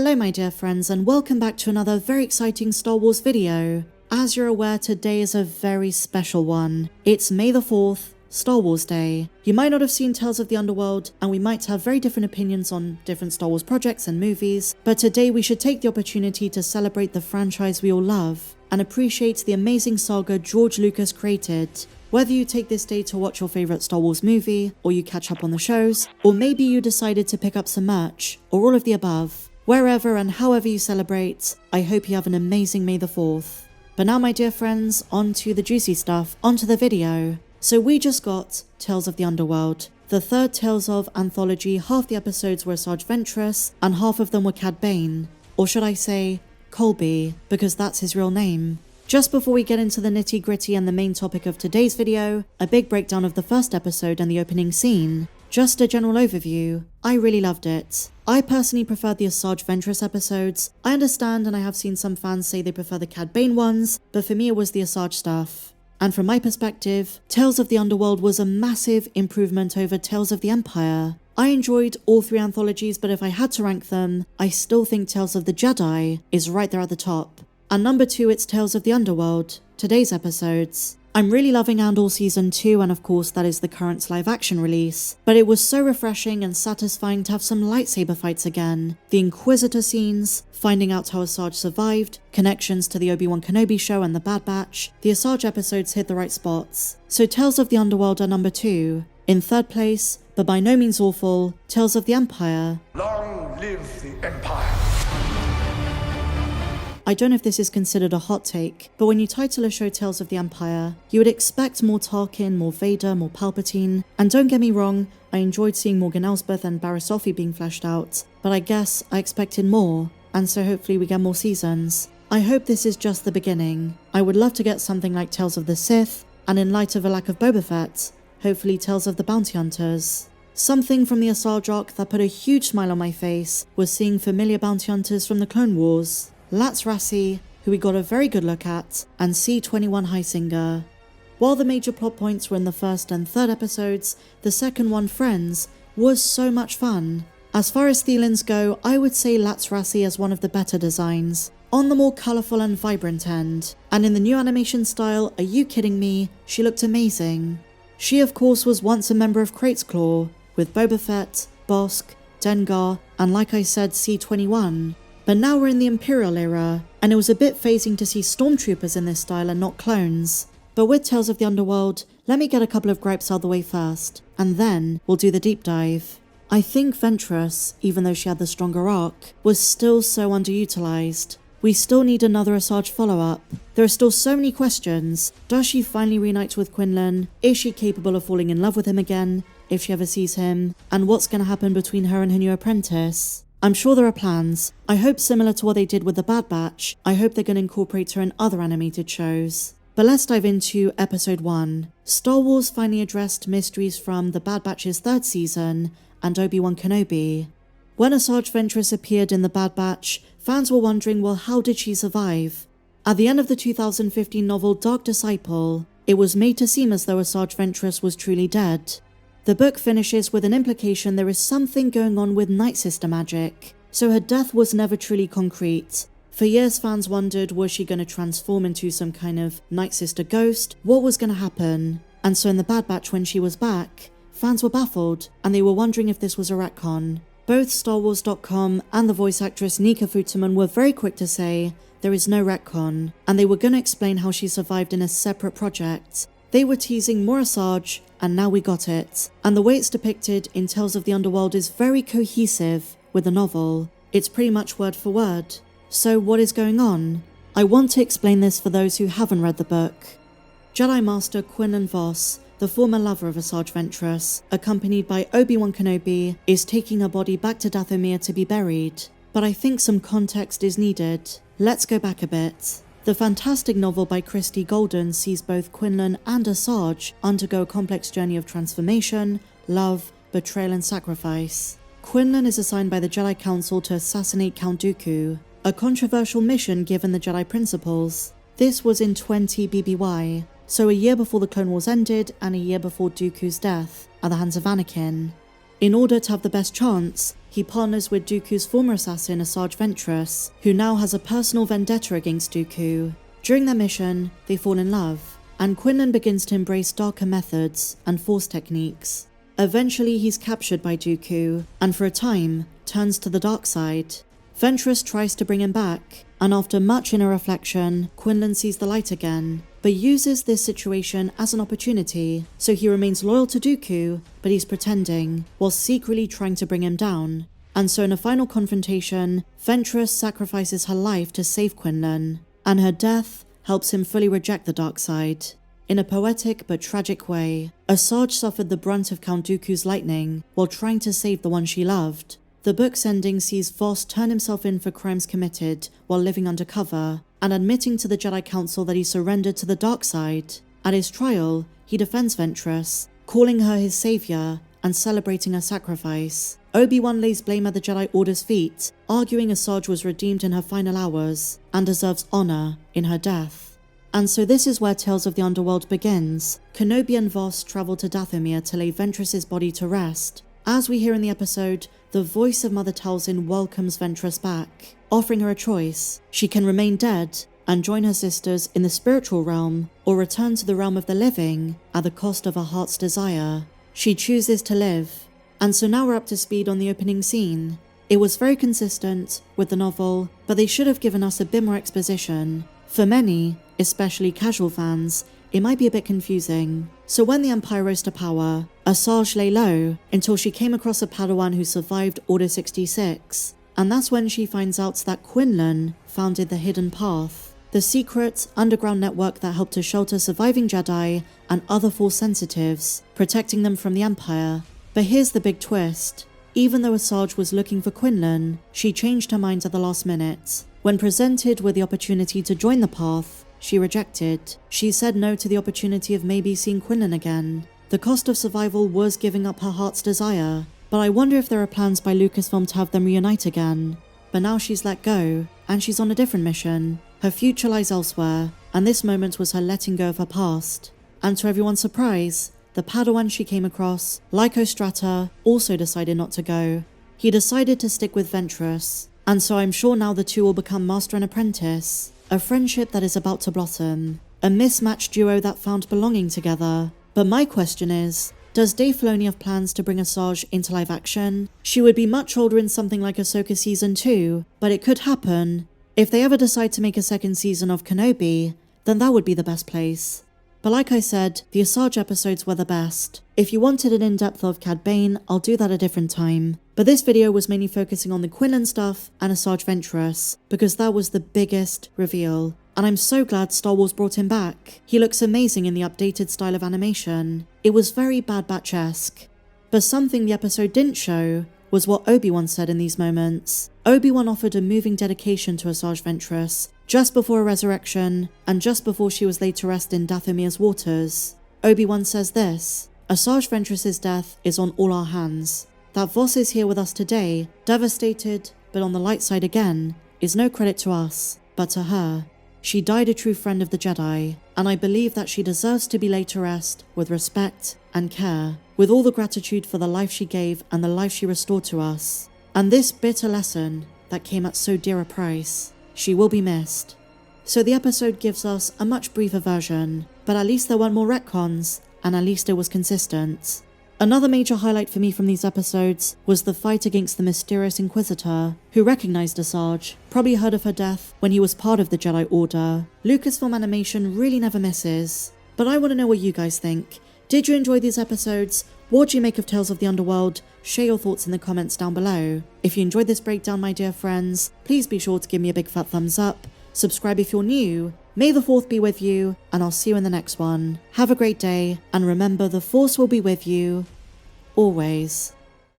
Hello my dear friends, and welcome back to another very exciting Star Wars video. As you're aware, today is a very special one. It's May the 4th, Star Wars Day. You might not have seen Tales of the Underworld, and we might have very different opinions on different Star Wars projects and movies, but today we should take the opportunity to celebrate the franchise we all love, and appreciate the amazing saga George Lucas created. Whether you take this day to watch your favourite Star Wars movie, or you catch up on the shows, or maybe you decided to pick up some merch, or all of the above. Wherever and however you celebrate, I hope you have an amazing May the 4th. But now my dear friends, on to the juicy stuff, onto the video. So we just got Tales of the Underworld, the third Tales of anthology. Half the episodes were Asajj Ventress, and half of them were Cad Bane. Or should I say, Colby, because that's his real name. Just before we get into the nitty gritty and the main topic of today's video, a big breakdown of the first episode and the opening scene. Just a general overview. I really loved it. I personally preferred the Asajj Ventress episodes. I understand, and I have seen some fans say they prefer the Cad Bane ones, but for me it was the Asajj stuff. And from my perspective, Tales of the Underworld was a massive improvement over Tales of the Empire. I enjoyed all three anthologies, but if I had to rank them, I still think Tales of the Jedi is right there at the top. And number 2, it's Tales of the Underworld, today's episodes. I'm really loving Andor Season 2, and of course that is the current live-action release, but it was so refreshing and satisfying to have some lightsaber fights again, the Inquisitor scenes, finding out how Asajj survived, connections to the Obi-Wan Kenobi show and the Bad Batch. The Asajj episodes hit the right spots. So Tales of the Underworld are number 2. In third place, but by no means awful, Tales of the Empire. Long live the Empire! I don't know if this is considered a hot take, but when you title a show Tales of the Empire, you would expect more Tarkin, more Vader, more Palpatine, and don't get me wrong, I enjoyed seeing Morgan Elsbeth and Barriss Offee being fleshed out, but I guess I expected more, and so hopefully we get more seasons. I hope this is just the beginning. I would love to get something like Tales of the Sith, and in light of a lack of Boba Fett, hopefully Tales of the Bounty Hunters. Something from the Asajj arc that put a huge smile on my face was seeing familiar bounty hunters from the Clone Wars. Latz Rassi, who we got a very good look at, and C-21 Heisinger. While the major plot points were in the first and third episodes, the second one, Friends, was so much fun. As far as Thielens go, I would say Latz Rassi as one of the better designs, on the more colourful and vibrant end. And in the new animation style, are you kidding me? She looked amazing. She of course was once a member of Crate's Claw, with Boba Fett, Bosk, Dengar, and like I said, C-21. But now we're in the Imperial era, and it was a bit phasing to see stormtroopers in this style and not clones. But with Tales of the Underworld, let me get a couple of gripes out of the way first, and then we'll do the deep dive. I think Ventress, even though she had the stronger arc, was still so underutilized. We still need another Asajj follow-up. There are still so many questions. Does she finally reunite with Quinlan? Is she capable of falling in love with him again, if she ever sees him? And what's going to happen between her and her new apprentice? I'm sure there are plans. I hope similar to what they did with the Bad Batch, I hope they're going to incorporate her in other animated shows. But let's dive into episode 1. Star Wars finally addressed mysteries from the Bad Batch's third season and Obi-Wan Kenobi. When Asajj Ventress appeared in the Bad Batch, fans were wondering, well, how did she survive? At the end of the 2015 novel Dark Disciple, it was made to seem as though Asajj Ventress was truly dead. The book finishes with an implication there is something going on with Night Sister magic, so her death was never truly concrete. For years fans wondered, was she going to transform into some kind of Night Sister ghost? What was going to happen? And so in the Bad Batch when she was back, fans were baffled, and they were wondering if this was a retcon. Both StarWars.com and the voice actress Nika Futterman were very quick to say there is no retcon, and they were going to explain how she survived in a separate project. They were teasing more Asajj, and now we got it. And the way it's depicted in Tales of the Underworld is very cohesive with the novel. It's pretty much word for word. So what is going on? I want to explain this for those who haven't read the book. Jedi Master Quinlan Vos, the former lover of Asajj Ventress, accompanied by Obi-Wan Kenobi, is taking her body back to Dathomir to be buried. But I think some context is needed. Let's go back a bit. The fantastic novel by Christie Golden sees both Quinlan and Asajj undergo a complex journey of transformation, love, betrayal and sacrifice. Quinlan is assigned by the Jedi Council to assassinate Count Dooku, a controversial mission given the Jedi principles. This was in 20 BBY, so a year before the Clone Wars ended and a year before Dooku's death at the hands of Anakin. In order to have the best chance, he partners with Dooku's former assassin Asajj Ventress, who now has a personal vendetta against Dooku. During their mission, they fall in love, and Quinlan begins to embrace darker methods and force techniques. Eventually, he's captured by Dooku, and for a time, turns to the dark side. Ventress tries to bring him back, and after much inner reflection, Quinlan sees the light again, but uses this situation as an opportunity, so he remains loyal to Dooku, but he's pretending, while secretly trying to bring him down. And so in a final confrontation, Ventress sacrifices her life to save Quinlan, and her death helps him fully reject the dark side. In a poetic but tragic way, Asajj suffered the brunt of Count Dooku's lightning while trying to save the one she loved. The book's ending sees Voss turn himself in for crimes committed while living undercover, and admitting to the Jedi Council that he surrendered to the dark side. At his trial, he defends Ventress, calling her his savior and celebrating her sacrifice. Obi-Wan lays blame at the Jedi Order's feet, arguing Asajj was redeemed in her final hours and deserves honor in her death. And so this is where Tales of the Underworld begins. Kenobi and Voss travel to Dathomir to lay Ventress's body to rest. As we hear in the episode, the voice of Mother Talzin welcomes Ventress back, offering her a choice. She can remain dead and join her sisters in the spiritual realm, or return to the realm of the living at the cost of her heart's desire. She chooses to live. And so now we're up to speed on the opening scene. It was very consistent with the novel, but they should have given us a bit more exposition. For many, especially casual fans, it might be a bit confusing. So when the Empire rose to power, Asajj lay low until she came across a Padawan who survived Order 66. And that's when she finds out that Quinlan founded the Hidden Path, the secret underground network that helped to shelter surviving Jedi and other Force sensitives, protecting them from the Empire. But here's the big twist. Even though Asajj was looking for Quinlan, she changed her mind at the last minute. When presented with the opportunity to join the Path, she rejected. She said no to the opportunity of maybe seeing Quinlan again. The cost of survival was giving up her heart's desire, but I wonder if there are plans by Lucasfilm to have them reunite again. But now she's let go, and she's on a different mission. Her future lies elsewhere, and this moment was her letting go of her past. And to everyone's surprise, the Padawan she came across, Lyco Strata, also decided not to go. He decided to stick with Ventress, and so I'm sure now the two will become master and apprentice. A friendship that is about to blossom. A mismatched duo that found belonging together. But my question is, does Dave Filoni have plans to bring Asajj into live action? She would be much older in something like Ahsoka Season 2, but it could happen. If they ever decide to make a second season of Kenobi, then that would be the best place. But like I said, the Asajj episodes were the best. If you wanted an in-depth of Cad Bane, I'll do that a different time. But this video was mainly focusing on the Quinlan stuff and Asajj Ventress, because that was the biggest reveal. And I'm so glad Star Wars brought him back. He looks amazing in the updated style of animation. It was very Bad Batch-esque. But something the episode didn't show was what Obi-Wan said in these moments. Obi-Wan offered a moving dedication to Asajj Ventress just before her resurrection, and just before she was laid to rest in Dathomir's waters. Obi-Wan says this: Asajj Ventress's death is on all our hands. That Voss is here with us today, devastated, but on the light side again, is no credit to us, but to her. She died a true friend of the Jedi, and I believe that she deserves to be laid to rest with respect and care, with all the gratitude for the life she gave and the life she restored to us. And this bitter lesson that came at so dear a price. She will be missed. So the episode gives us a much briefer version, but at least there weren't more retcons, and at least it was consistent. Another major highlight for me from these episodes was the fight against the mysterious Inquisitor, who recognized Asajj, probably heard of her death when he was part of the Jedi Order. Lucasfilm animation really never misses. But I want to know what you guys think. Did you enjoy these episodes? What do you make of Tales of the Underworld? Share your thoughts in the comments down below. If you enjoyed this breakdown, my dear friends, please be sure to give me a big fat thumbs up. Subscribe if you're new. May the Fourth be with you, and I'll see you in the next one. Have a great day, and remember, the Force will be with you always.